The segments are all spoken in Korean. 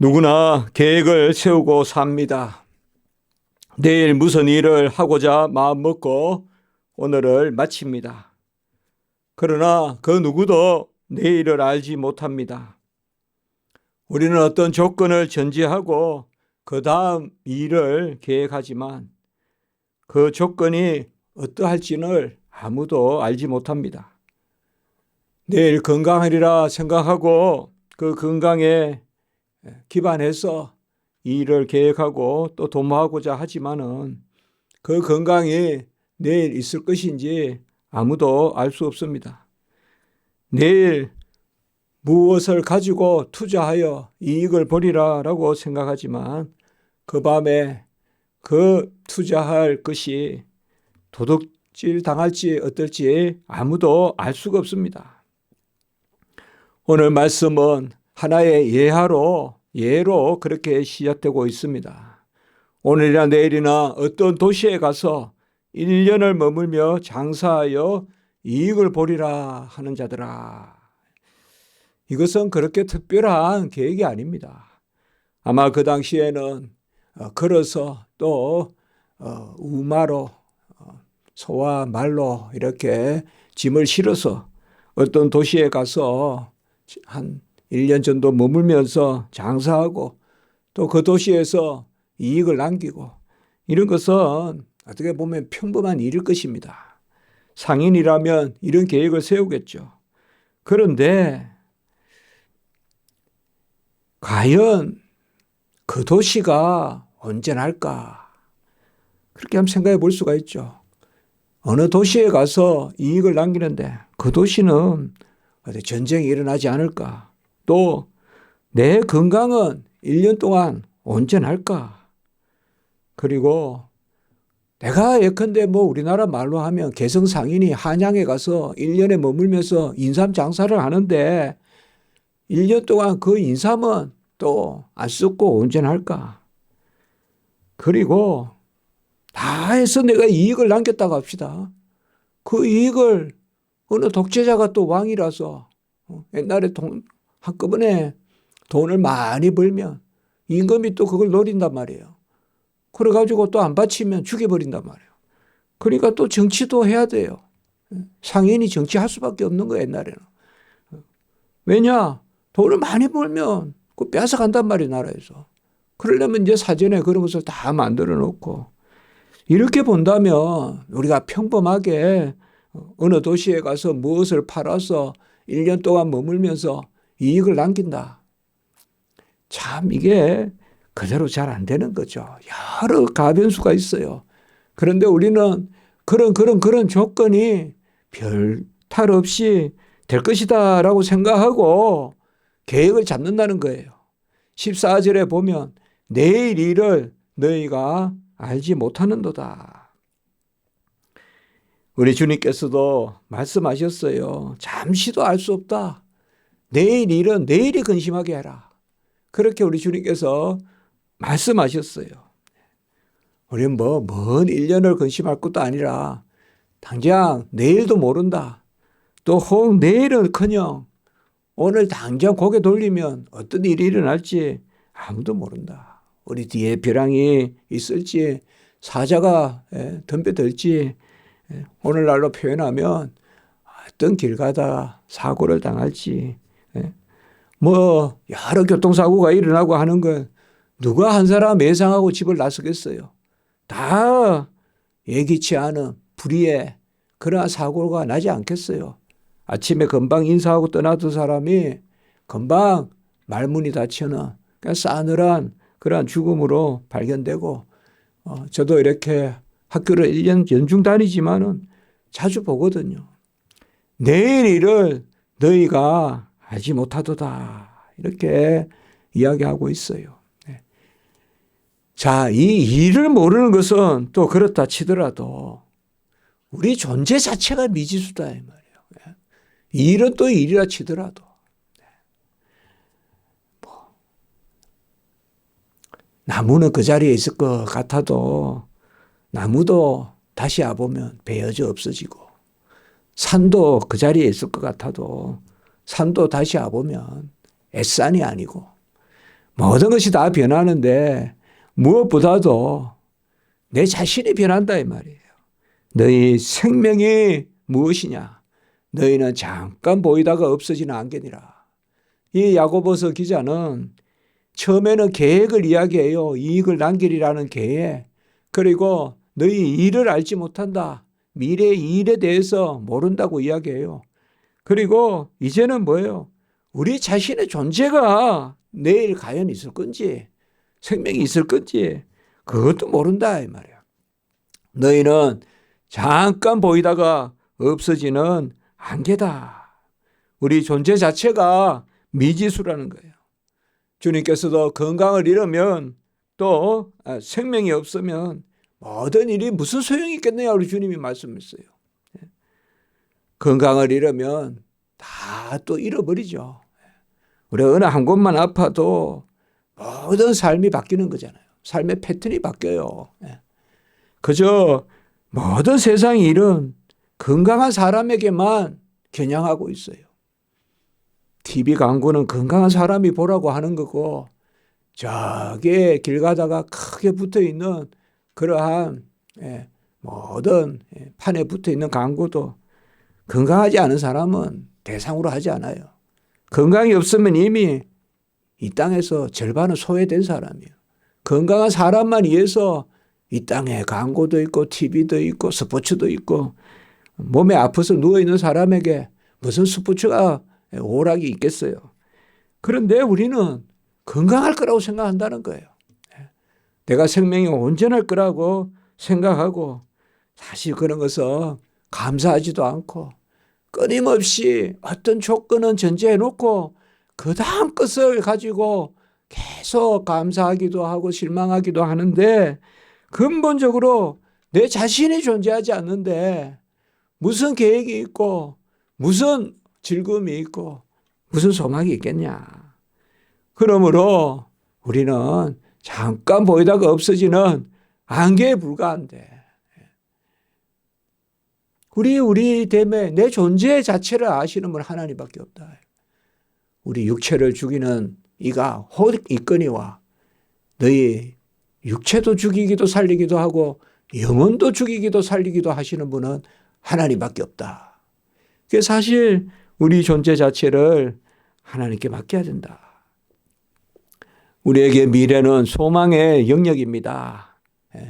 누구나 계획을 세우고 삽니다. 내일 무슨 일을 하고자 마음먹고 오늘을 마칩니다. 그러나 그 누구도 내일을 알지 못합니다. 우리는 어떤 조건을 전제하고 그 다음 일을 계획하지만 그 조건이 어떠할지는 아무도 알지 못합니다. 내일 건강하리라 생각하고 그 건강에 기반해서 일을 계획하고 또 도모하고자 하지만은 그 건강이 내일 있을 것인지 아무도 알 수 없습니다. 내일 무엇을 가지고 투자하여 이익을 보리라라고 생각하지만 그 밤에 그 투자할 것이 도둑질 당할지 어떨지 아무도 알 수가 없습니다. 오늘 말씀은 하나의 예로 그렇게 시작되고 있습니다. 오늘이나 내일이나 어떤 도시에 가서 1년을 머물며 장사하여 이익을 보리라 하는 자들아. 이것은 그렇게 특별한 계획이 아닙니다. 아마 그 당시에는 걸어서 또 우마로 소와 말로 이렇게 짐을 실어서 어떤 도시에 가서 한 1년 정도 머물면서 장사하고 또 그 도시에서 이익을 남기고 이런 것은 어떻게 보면 평범한 일일 것입니다. 상인이라면 이런 계획을 세우겠죠. 그런데 과연 그 도시가 온전할까? 그렇게 한번 생각해 볼 수가 있죠. 어느 도시에 가서 이익을 남기는데 그 도시는 어디 전쟁이 일어나지 않을까? 또 내 건강은 1년 동안 온전할까? 그리고 내가 예컨대 우리나라 말로 하면 개성상인이 한양에 가서 1년에 머물면서 인삼 장사를 하는데 1년 동안 그 인삼은 또 안 썩고 온전할까? 그리고 다 해서 내가 이익을 남겼다고 합시다. 그 이익을 어느 독재자가 또 왕이라서 옛날에 한꺼번에 돈을 많이 벌면 임금이 또 그걸 노린단 말이에요. 그래가지고 또 안 바치면 죽여버린단 말이에요. 그러니까 또 정치도 해야 돼요. 상인이 정치할 수밖에 없는 거예요, 옛날에는. 왜냐? 돈을 많이 벌면 그거 뺏어간단 말이에요, 나라에서. 그러려면 이제 사전에 그런 것을 다 만들어 놓고. 이렇게 본다면 우리가 평범하게 어느 도시에 가서 무엇을 팔아서 1년 동안 머물면서 이익을 남긴다. 참 이게 그대로 잘 안 되는 거죠. 여러 가변수가 있어요. 그런데 우리는 그런 조건이 별 탈 없이 될 것이다 라고 생각하고 계획을 잡는다는 거예요. 14절에 보면 내일 일을 너희가 알지 못하는도다. 우리 주님께서도 말씀하셨어요. 잠시도 알 수 없다. 내일 일은 내일이 근심하게 해라. 그렇게 우리 주님께서 말씀하셨어요. 우리는 먼 1년을 근심할 것도 아니라 당장 내일도 모른다. 또 혹 내일은커녕 오늘 당장 고개 돌리면 어떤 일이 일어날지 아무도 모른다. 우리 뒤에 벼랑이 있을지 사자가 덤벼들지 오늘날로 표현하면 어떤 길 가다가 사고를 당할지 여러 교통사고가 일어나고 하는 건 누가 한 사람 예상하고 집을 나서겠어요. 다 예기치 않은 불의의 그러한 사고가 나지 않겠어요. 아침에 금방 인사하고 떠나던 사람이 금방 말문이 닫혀는 싸늘한 그러한 죽음으로 발견되고 저도 이렇게 학교를 1년 연중 다니지만은 자주 보거든요. 내일 일을 너희가 알지 못하도다. 이렇게 이야기하고 있어요. 자, 이 일을 모르는 것은 또 그렇다 치더라도 우리 존재 자체가 미지수다 이 말이에요. 일은 또 일이라 치더라도 나무는 그 자리에 있을 것 같아도 나무도 다시 와보면 베어져 없어지고 산도 그 자리에 있을 것 같아도 산도 다시 와보면 애산이 아니고 모든 것이 다 변하는데 무엇보다도 내 자신이 변한다 이 말이에요. 너희 생명이 무엇이냐? 너희는 잠깐 보이다가 없어지는 안개니라. 이 야고보서 기자는 처음에는 계획을 이야기해요. 이익을 남기리라는 계획. 그리고 너희 일을 알지 못한다. 미래의 일에 대해서 모른다고 이야기해요. 그리고 이제는 뭐예요? 우리 자신의 존재가 내일 과연 있을 건지, 생명이 있을 건지 그것도 모른다 이 말이야. 너희는 잠깐 보이다가 없어지는 안개다. 우리 존재 자체가 미지수라는 거예요. 주님께서도 건강을 잃으면 또 생명이 없으면 모든 일이 무슨 소용이 있겠느냐 우리 주님이 말씀했어요. 건강을 잃으면 다 또 잃어버리죠. 우리 어느 한 곳만 아파도 모든 삶이 바뀌는 거잖아요. 삶의 패턴이 바뀌어요. 그저 모든 세상의 일은 건강한 사람에게만 겨냥하고 있어요. TV 광고는 건강한 사람이 보라고 하는 거고 저기 길 가다가 크게 붙어있는 그러한 모든 판에 붙어있는 광고도 건강하지 않은 사람은 대상으로 하지 않아요. 건강이 없으면 이미 이 땅에서 절반은 소외된 사람이에요. 건강한 사람만 위해서 이 땅에 광고도 있고 TV도 있고 스포츠도 있고 몸에 아파서 누워있는 사람에게 무슨 스포츠가 오락이 있겠어요. 그런데 우리는 건강할 거라고 생각한다는 거예요. 내가 생명이 온전할 거라고 생각하고 사실 그런 것은 감사하지도 않고 끊임없이 어떤 조건은 전제해 놓고 그 다음 것을 가지고 계속 감사하기도 하고 실망하기도 하는데 근본적으로 내 자신이 존재하지 않는데 무슨 계획이 있고 무슨 즐거움이 있고 무슨 소망이 있겠냐. 그러므로 우리는 잠깐 보이다가 없어지는 안개에 불과한데 우리 때문에 내 존재 자체를 아시는 분 하나님밖에 없다. 우리 육체를 죽이는 이가 혹 있거니와 너희 육체도 죽이기도 살리기도 하고 영혼도 죽이기도 살리기도 하시는 분은 하나님밖에 없다. 그래서 사실 우리 존재 자체를 하나님께 맡겨야 된다. 우리에게 미래는 소망의 영역입니다.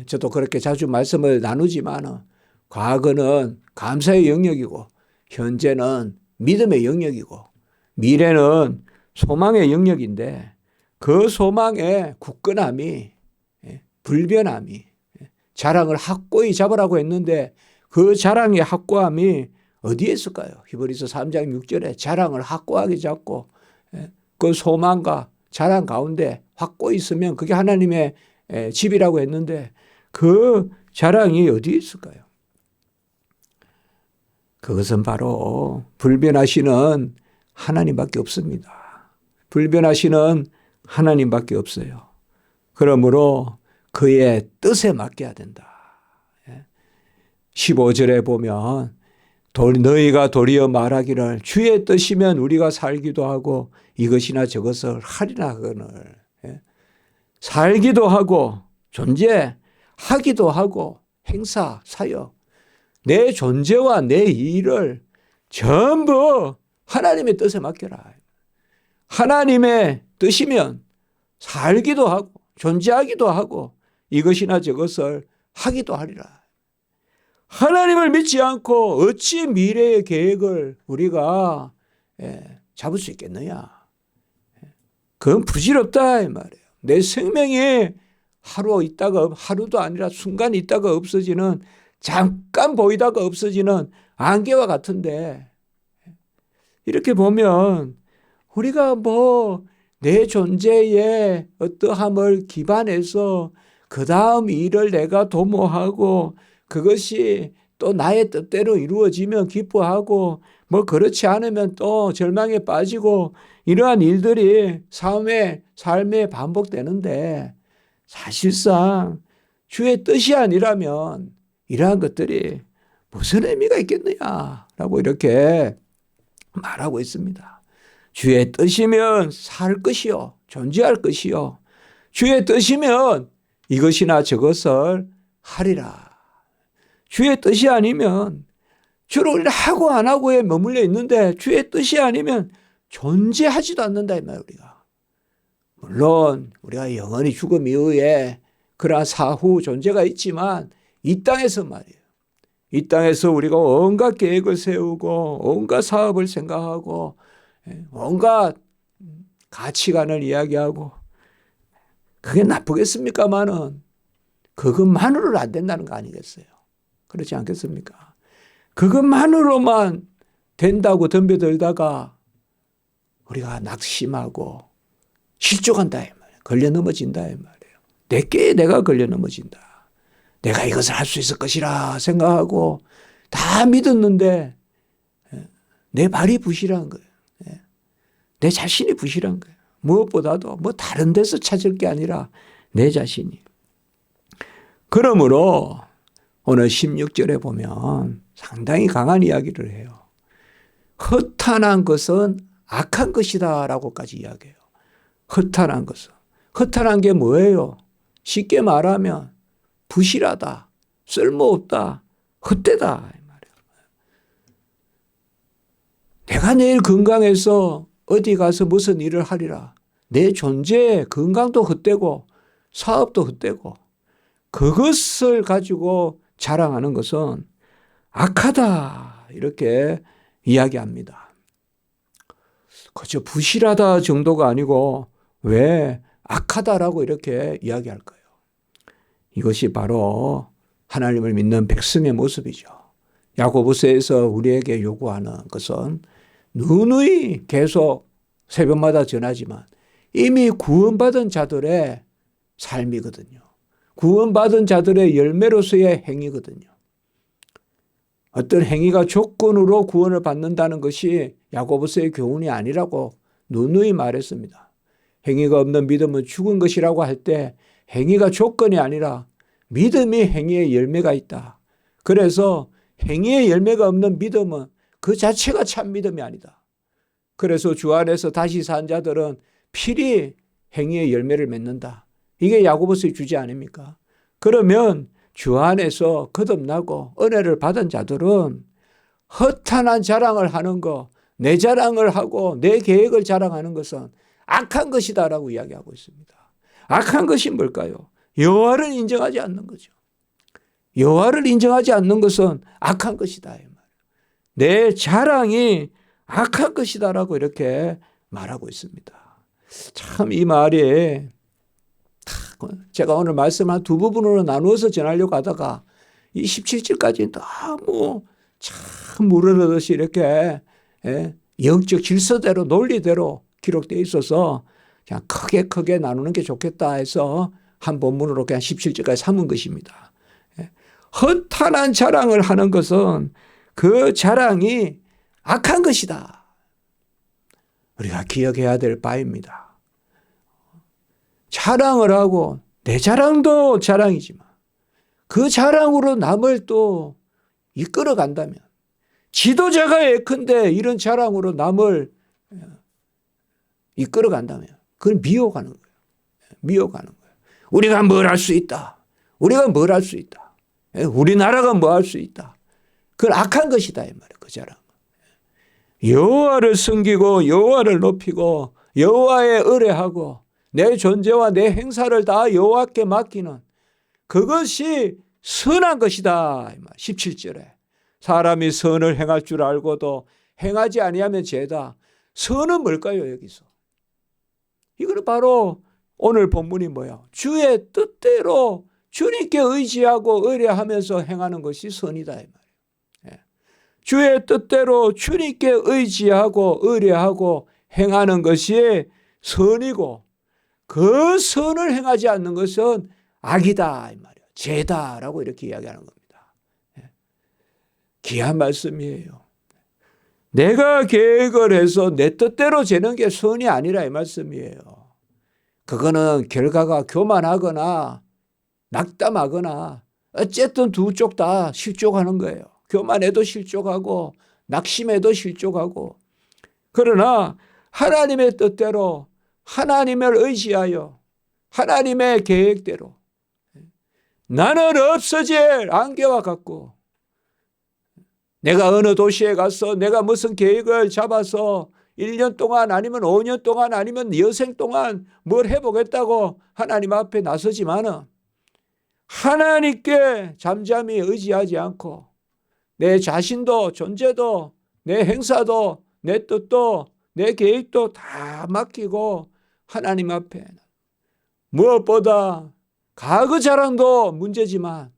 저도 그렇게 자주 말씀을 나누지만 과거는 감사의 영역이고 현재는 믿음의 영역이고 미래는 소망의 영역인데 그 소망의 굳건함이 불변함이 자랑을 확고히 잡으라고 했는데 그 자랑의 확고함이 어디에 있을까요? 히브리서 3장 6절에 자랑을 확고하게 잡고 그 소망과 자랑 가운데 확고히 있으면 그게 하나님의 집이라고 했는데 그 자랑이 어디에 있을까요? 그것은 바로 불변하시는 하나님밖에 없습니다. 불변하시는 하나님밖에 없어요. 그러므로 그의 뜻에 맡겨야 된다. 15절에 보면 너희가 도리어 말하기를 주의 뜻이면 우리가 살기도 하고 이것이나 저것을 하리라 하거늘. 살기도 하고 존재하기도 하고 행사, 사역 내 존재와 내 일을 전부 하나님의 뜻에 맡겨라. 하나님의 뜻이면 살기도 하고 존재하기도 하고 이것이나 저것을 하기도 하리라. 하나님을 믿지 않고 어찌 미래의 계획을 우리가 잡을 수 있겠느냐. 그건 부질없다 이 말이에요. 내 생명이 하루도 아니라 순간 있다가 없어지는 잠깐 보이다가 없어지는 안개와 같은데 이렇게 보면 우리가 내 존재의 어떠함을 기반해서 그 다음 일을 내가 도모하고 그것이 또 나의 뜻대로 이루어지면 기뻐하고 그렇지 않으면 또 절망에 빠지고 이러한 일들이 삶에 반복되는데 사실상 주의 뜻이 아니라면 이러한 것들이 무슨 의미가 있겠느냐라고 이렇게 말하고 있습니다. 주의 뜻이면 살 것이요 존재할 것이요 주의 뜻이면 이것이나 저것을 하리라. 주의 뜻이 아니면 주로 하고 안 하고에 머물러 있는데 주의 뜻이 아니면 존재하지도 않는다 이 말 우리가. 물론 우리가 영원히 죽음 이후에 그러한 사후 존재가 있지만 이 땅에서 말이에요. 이 땅에서 우리가 온갖 계획을 세우고 온갖 사업을 생각하고 온갖 가치관을 이야기하고 그게 나쁘겠습니까마는 그것만으로는 안 된다는 거 아니겠어요? 그렇지 않겠습니까? 그것만으로만 된다고 덤벼들다가 우리가 낙심하고 실족한다 이 말이에요. 걸려 넘어진다 이 말이에요. 내게 내가 걸려 넘어진다. 내가 이것을 할 수 있을 것이라 생각하고 다 믿었는데 내 발이 부실한 거예요. 내 자신이 부실한 거예요. 무엇보다도 뭐 다른 데서 찾을 게 아니라 내 자신이. 그러므로 오늘 16절에 보면 상당히 강한 이야기를 해요. 허탄한 것은 악한 것이다 라고까지 이야기해요. 허탄한 것은. 허탄한 게 뭐예요? 쉽게 말하면 부실하다, 쓸모없다, 헛되다 이 말이에요. 내가 내일 건강해서 어디 가서 무슨 일을 하리라. 내 존재의 건강도 헛되고 사업도 헛되고 그것을 가지고 자랑하는 것은 악하다 이렇게 이야기합니다. 그저 부실하다 정도가 아니고 왜 악하다라고 이렇게 이야기할까요? 이것이 바로 하나님을 믿는 백성의 모습이죠. 야고보서에서 우리에게 요구하는 것은 누누이 계속 새벽마다 전하지만 이미 구원받은 자들의 삶이거든요. 구원받은 자들의 열매로서의 행위거든요. 어떤 행위가 조건으로 구원을 받는다는 것이 야고보서의 교훈이 아니라고 누누이 말했습니다. 행위가 없는 믿음은 죽은 것이라고 할 때 행위가 조건이 아니라 믿음이 행위의 열매가 있다. 그래서 행위의 열매가 없는 믿음은 그 자체가 참 믿음이 아니다. 그래서 주 안에서 다시 산 자들은 필히 행위의 열매를 맺는다. 이게 야고보서의 주제 아닙니까? 그러면 주 안에서 거듭나고 은혜를 받은 자들은 허탄한 자랑을 하는 거, 내 자랑을 하고 내 계획을 자랑하는 것은 악한 것이다라고 이야기하고 있습니다. 악한 것이 뭘까요? 여호와를 인정하지 않는 거죠. 여호와를 인정하지 않는 것은 악한 것이다. 내 자랑이 악한 것이다라고 이렇게 말하고 있습니다. 참 이 말이 제가 오늘 말씀 한 두 부분으로 나누어서 전하려고 하다가 이 17절까지 너무 참 물어듯이 이렇게 영적 질서대로 논리대로 기록되어 있어서 그냥 크게 나누는 게 좋겠다 해서 한 본문으로 그냥 17절까지 삼은 것입니다. 허탄한 자랑을 하는 것은 그 자랑이 악한 것이다. 우리가 기억해야 될 바입니다. 자랑을 하고 내 자랑도 자랑이지만 그 자랑으로 남을 또 이끌어 간다면 지도자가 예컨대 이런 자랑으로 남을 이끌어 간다면 그건 미워가는 거예요. 미워가는 거예요. 우리가 뭘 할 수 있다. 우리가 뭘 할 수 있다. 우리나라가 뭐 할 수 있다. 그건 악한 것이다 이 말이에요. 그 자랑. 여호와를 섬기고 여호와를 높이고 여호와에 의뢰하고 내 존재와 내 행사를 다 여호와께 맡기는 그것이 선한 것이다. 17절에 사람이 선을 행할 줄 알고도 행하지 아니하면 죄다. 선은 뭘까요 여기서? 이거는 바로 오늘 본문이 뭐야? 주의 뜻대로 주님께 의지하고 의뢰하면서 행하는 것이 선이다 이 말이에요. 주의 뜻대로 주님께 의지하고 의뢰하고 행하는 것이 선이고 그 선을 행하지 않는 것은 악이다 이 말이에요. 죄다라고 이렇게 이야기하는 겁니다. 귀한 말씀이에요. 내가 계획을 해서 내 뜻대로 되는 게 선이 아니라 이 말씀이에요. 그거는 결과가 교만하거나 낙담하거나 어쨌든 두 쪽 다 실족하는 거예요. 교만해도 실족하고 낙심해도 실족하고. 그러나 하나님의 뜻대로, 하나님을 의지하여, 하나님의 계획대로 나는 없어질 안개와 같고, 내가 어느 도시에 가서 내가 무슨 계획을 잡아서 1년 동안 아니면 5년 동안 아니면 여생 동안 뭘 해보겠다고 하나님 앞에 나서지만은 하나님께 잠잠히 의지하지 않고 내 자신도 존재도 내 행사도 내 뜻도 내 계획도 다 맡기고 하나님 앞에 무엇보다 과거 자랑도 문제지만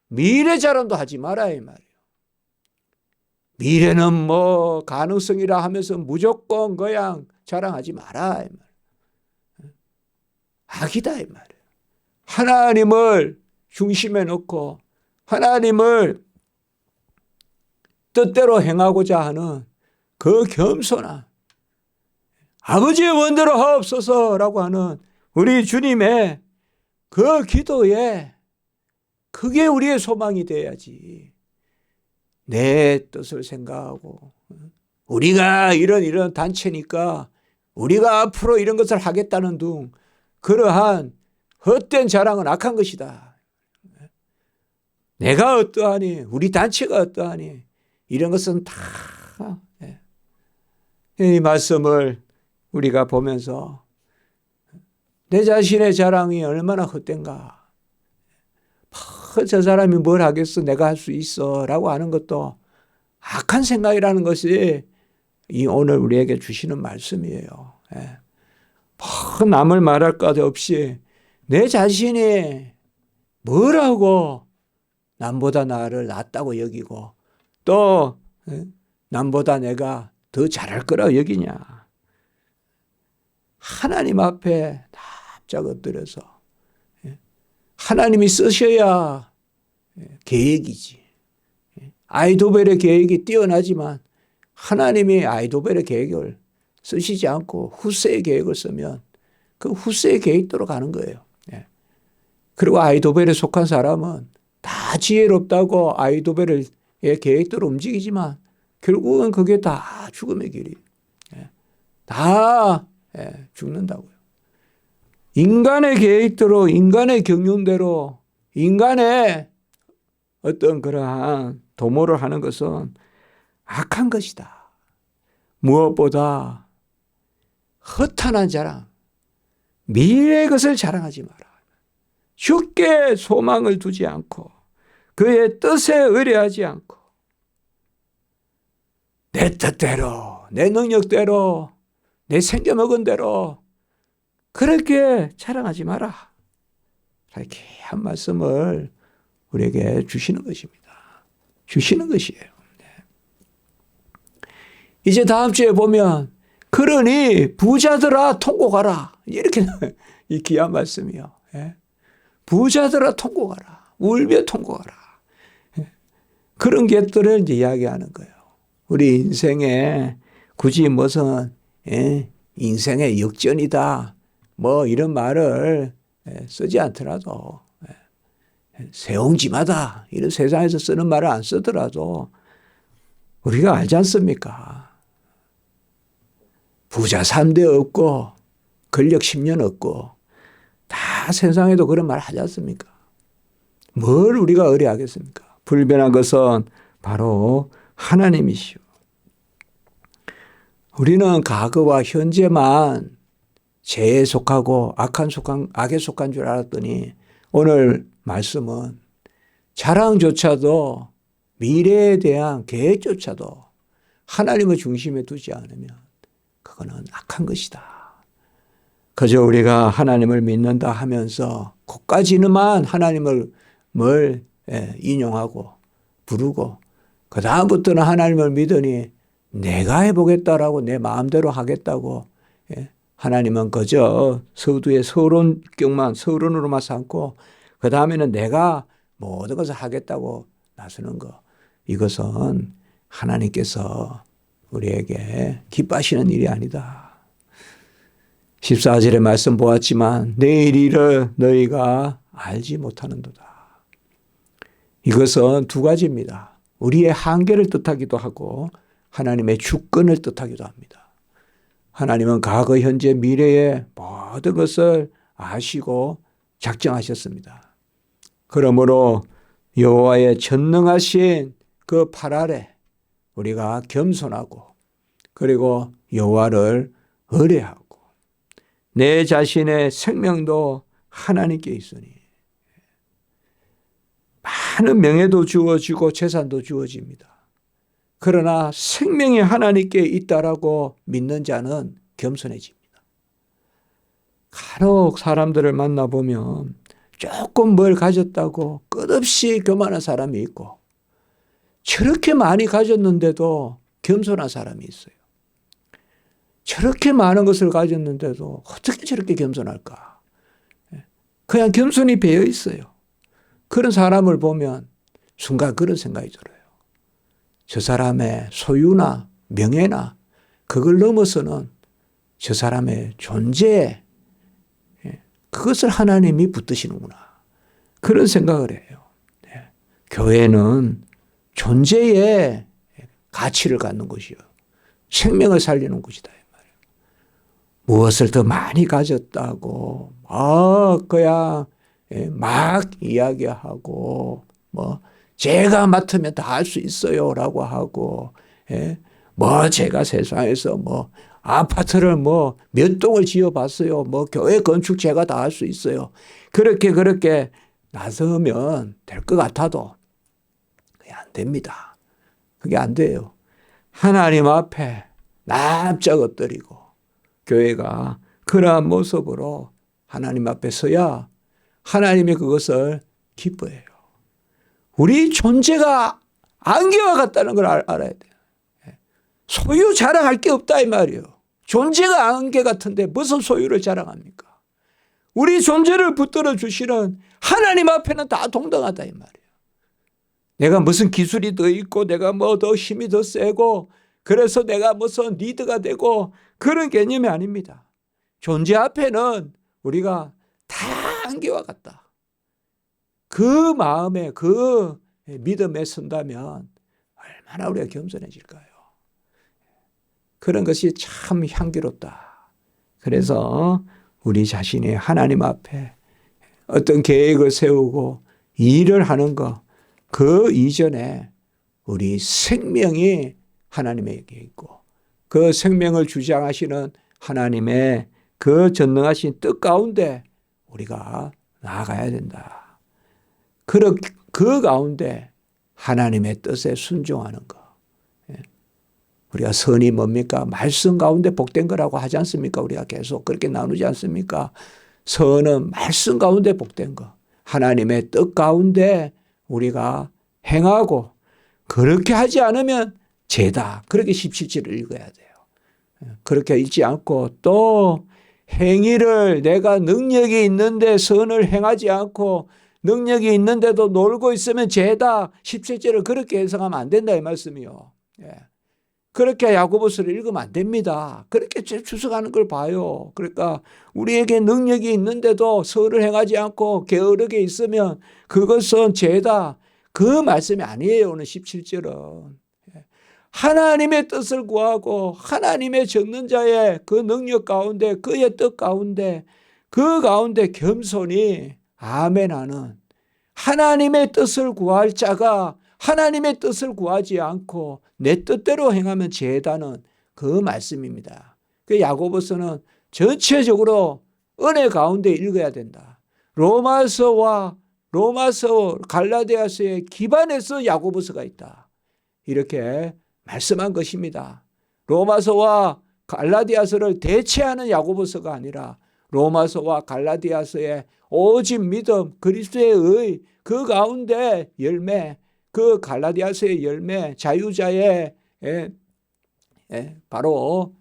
미래 자랑도 하지 마라 이 말이에요. 미래는 뭐 가능성이라 하면서 무조건 그냥 자랑하지 마라 이 말이에요. 악이다 이 말이에요. 하나님을 중심에 놓고 하나님을 뜻대로 행하고자 하는 그 겸손한 아버지의 원대로 하옵소서라고 하는 우리 주님의 그 기도에 그게 우리의 소망이 돼야지. 내 뜻을 생각하고 우리가 이런 단체니까 우리가 앞으로 이런 것을 하겠다는 둥 그러한 헛된 자랑은 악한 것이다. 내가 어떠하니 우리 단체가 어떠하니 이런 것은 다 이 말씀을 우리가 보면서 내 자신의 자랑이 얼마나 헛된가. 저 사람이 뭘 하겠어 내가 할 수 있어 라고 하는 것도 악한 생각이라는 것이 이 오늘 우리에게 주시는 말씀이에요. 남을 말할 것 없이 내 자신이 뭐라고 남보다 나를 낫다고 여기고 또 남보다 내가 더 잘할 거라고 여기냐. 하나님 앞에 납작 엎드려서 하나님이 쓰셔야 계획이지. 아이도벨의 계획이 뛰어나지만 하나님이 아이도벨의 계획을 쓰시지 않고 후세의 계획을 쓰면 그 후세의 계획대로 가는 거예요. 그리고 아이도벨에 속한 사람은 다 지혜롭다고 아이도벨의 계획대로 움직이지만 결국은 그게 다 죽음의 길이. 다 죽는다고요. 인간의 계획대로 인간의 경륜대로 인간의 어떤 그러한 도모를 하는 것은 악한 것이다. 무엇보다 허탄한 자랑, 미래의 것을 자랑하지 마라. 주께 소망을 두지 않고 그의 뜻에 의뢰하지 않고 내 뜻대로 내 능력대로 내 생겨먹은 대로 그렇게 자랑하지 마라. 이렇게 한 말씀을 우리에게 주시는 것입니다. 주시는 것이에요. 이제 다음 주에 보면 그러니 부자들아 통곡하라. 이렇게 이 귀한 말씀이요. 부자들아 통곡하라. 울며 통곡하라. 그런 것들을 이제 이야기하는 거예요. 우리 인생에 굳이 무슨 인생의 역전이다. 뭐 이런 말을 쓰지 않더라도 세옹지마다 이런 세상에서 쓰는 말을 안 쓰더라도 우리가 알지 않습니까? 부자 3대 없고 권력 10년 없고 다 세상에도 그런 말 하지 않습니까? 뭘 우리가 의뢰하겠습니까? 불변한 것은 바로 하나님이시오. 우리는 과거와 현재만 죄에 속하고 악에 속한 줄 알았더니 오늘 말씀은 자랑조차도 미래에 대한 계획조차도 하나님을 중심에 두지 않으면 그거는 악한 것이다. 그저 우리가 하나님을 믿는다 하면서 그까지는만 하나님을 인용하고 부르고 그 다음부터는 하나님을 믿으니 내가 해보겠다라고 내 마음대로 하겠다고 하나님은 그저 서두에 서론으로만 삼고 그 다음에는 내가 모든 것을 하겠다고 나서는 것. 이것은 하나님께서 우리에게 기뻐하시는 일이 아니다. 14절의 말씀 보았지만 내일 일을 너희가 알지 못하는도다. 이것은 두 가지입니다. 우리의 한계를 뜻하기도 하고 하나님의 주권을 뜻하기도 합니다. 하나님은 과거, 현재, 미래의 모든 것을 아시고 작정하셨습니다. 그러므로 여호와의 전능하신 그 팔 아래 우리가 겸손하고 그리고 여호와를 의뢰하고 내 자신의 생명도 하나님께 있으니 많은 명예도 주어지고 재산도 주어집니다. 그러나 생명이 하나님께 있다라고 믿는 자는 겸손해집니다. 간혹 사람들을 만나보면 조금 뭘 가졌다고 끝없이 교만한 사람이 있고 저렇게 많이 가졌는데도 겸손한 사람이 있어요. 저렇게 많은 것을 가졌는데도 어떻게 저렇게 겸손할까? 그냥 겸손히 배어 있어요. 그런 사람을 보면 순간 그런 생각이 들어요. 저 사람의 소유나 명예나 그걸 넘어서는 저 사람의 존재, 그것을 하나님이 붙드시는구나. 그런 생각을 해요. 교회는 존재의 가치를 갖는 곳이요. 생명을 살리는 곳이다. 이 말이에요. 무엇을 더 많이 가졌다고, 그냥 막 이야기하고, 제가 맡으면 다 할 수 있어요. 라고 하고, 제가 세상에서 아파트를 몇 동을 지어봤어요. 교회 건축 제가 다 할 수 있어요. 그렇게 나서면 될 것 같아도 그게 안 됩니다. 그게 안 돼요. 하나님 앞에 납작 엎드리고 교회가 그러한 모습으로 하나님 앞에 서야 하나님이 그것을 기뻐해요. 우리 존재가 안개와 같다는 걸 알아야 돼요. 소유 자랑할 게 없다 이 말이에요. 존재가 안개 같은데 무슨 소유를 자랑합니까? 우리 존재를 붙들어 주시는 하나님 앞에는 다 동등하다 이 말이에요. 내가 무슨 기술이 더 있고 내가 더 힘이 더 세고 그래서 내가 무슨 리더가 되고 그런 개념이 아닙니다. 존재 앞에는 우리가 다 안개와 같다. 그 마음에 그 믿음에 선다면 얼마나 우리가 겸손해질까요? 그런 것이 참 향기롭다. 그래서 우리 자신이 하나님 앞에 어떤 계획을 세우고 일을 하는 것, 그 이전에 우리 생명이 하나님에게 있고 그 생명을 주장하시는 하나님의 그 전능하신 뜻 가운데 우리가 나아가야 된다. 그 가운데 하나님의 뜻에 순종하는 것. 우리가 선이 뭡니까? 말씀 가운데 복된 거라고 하지 않습니까? 우리가 계속 그렇게 나누지 않습니까? 선은 말씀 가운데 복된 거. 하나님의 뜻 가운데 우리가 행하고 그렇게 하지 않으면 죄다. 그렇게 17절을 읽어야 돼요. 그렇게 읽지 않고 또 행위를 내가 능력이 있는데 선을 행하지 않고 능력이 있는데도 놀고 있으면 죄다. 17절을 그렇게 해석하면 안 된다 이 말씀이요. 그렇게 야고보서를 읽으면 안 됩니다. 그렇게 주석하는 걸 봐요. 그러니까 우리에게 능력이 있는데도 선을 행하지 않고 게으르게 있으면 그것은 죄다. 그 말씀이 아니에요. 오늘 17절은. 하나님의 뜻을 구하고 하나님의 적는 자의 그 능력 가운데 그의 뜻 가운데 그 가운데 겸손히 아멘하는 하나님의 뜻을 구할 자가 하나님의 뜻을 구하지 않고 내 뜻대로 행하면 죄다는 그 말씀입니다. 그 야고보서는 전체적으로 은혜 가운데 읽어야 된다. 로마서 갈라디아서의 기반에서 야고보서가 있다. 이렇게 말씀한 것입니다. 로마서와 갈라디아서를 대체하는 야고보서가 아니라 로마서와 갈라디아서의 오직 믿음, 그리스도의 의, 그 가운데 열매, 그 갈라디아서의 열매, 자유자의 바로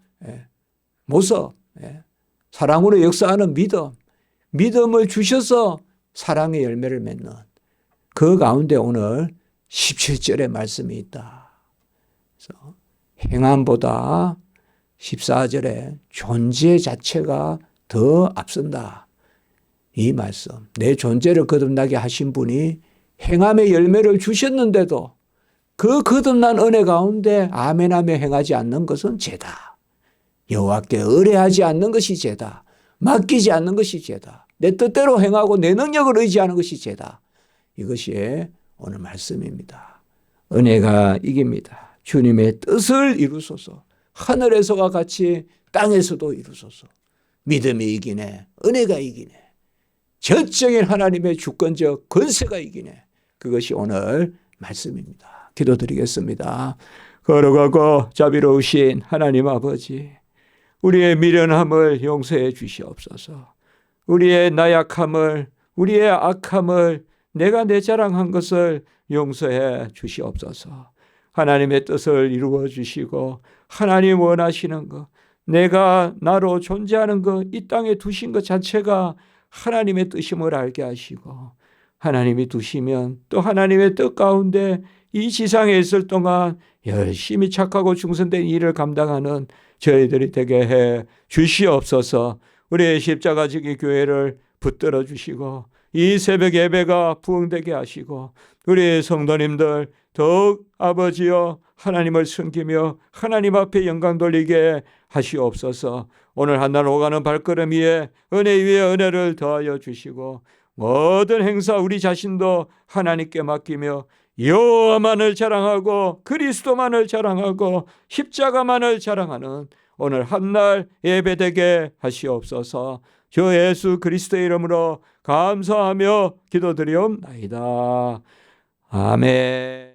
모습, 사랑으로 역사하는 믿음을 주셔서 사랑의 열매를 맺는 그 가운데 오늘 17절의 말씀이 있다. 그래서 행함보다 14절에 존재 자체가 더 앞선다. 이 말씀, 내 존재를 거듭나게 하신 분이 행함의 열매를 주셨는데도 그 거듭난 은혜 가운데 아멘하며 행하지 않는 것은 죄다. 여호와께 의뢰하지 않는 것이 죄다. 맡기지 않는 것이 죄다. 내 뜻대로 행하고 내 능력을 의지하는 것이 죄다. 이것이 오늘 말씀입니다. 은혜가 이깁니다. 주님의 뜻을 이루소서. 하늘에서와 같이 땅에서도 이루소서. 믿음이 이기네. 은혜가 이기네. 전적인 하나님의 주권적 권세가 이기네. 그것이 오늘 말씀입니다. 기도드리겠습니다. 걸어가고 자비로우신 하나님 아버지, 우리의 미련함을 용서해 주시옵소서. 우리의 나약함을, 우리의 악함을, 내가 내 자랑한 것을 용서해 주시옵소서. 하나님의 뜻을 이루어 주시고 하나님 원하시는 것, 내가 나로 존재하는 것, 이 땅에 두신 것 자체가 하나님의 뜻임을 알게 하시고, 하나님이 두시면 또 하나님의 뜻 가운데 이 지상에 있을 동안 열심히 착하고 충성된 일을 감당하는 저희들이 되게 해 주시옵소서. 우리의 십자가지기 교회를 붙들어 주시고 이 새벽 예배가 부흥되게 하시고 우리의 성도님들 더욱 아버지여 하나님을 섬기며 하나님 앞에 영광 돌리게 하시옵소서. 오늘 한날 오가는 발걸음 위에 은혜 위에 은혜를 더하여 주시고 모든 행사 우리 자신도 하나님께 맡기며 여호와만을 자랑하고 그리스도만을 자랑하고 십자가만을 자랑하는 오늘 한날 예배되게 하시옵소서. 주 예수 그리스도의 이름으로 감사하며 기도드리옵나이다. 아멘.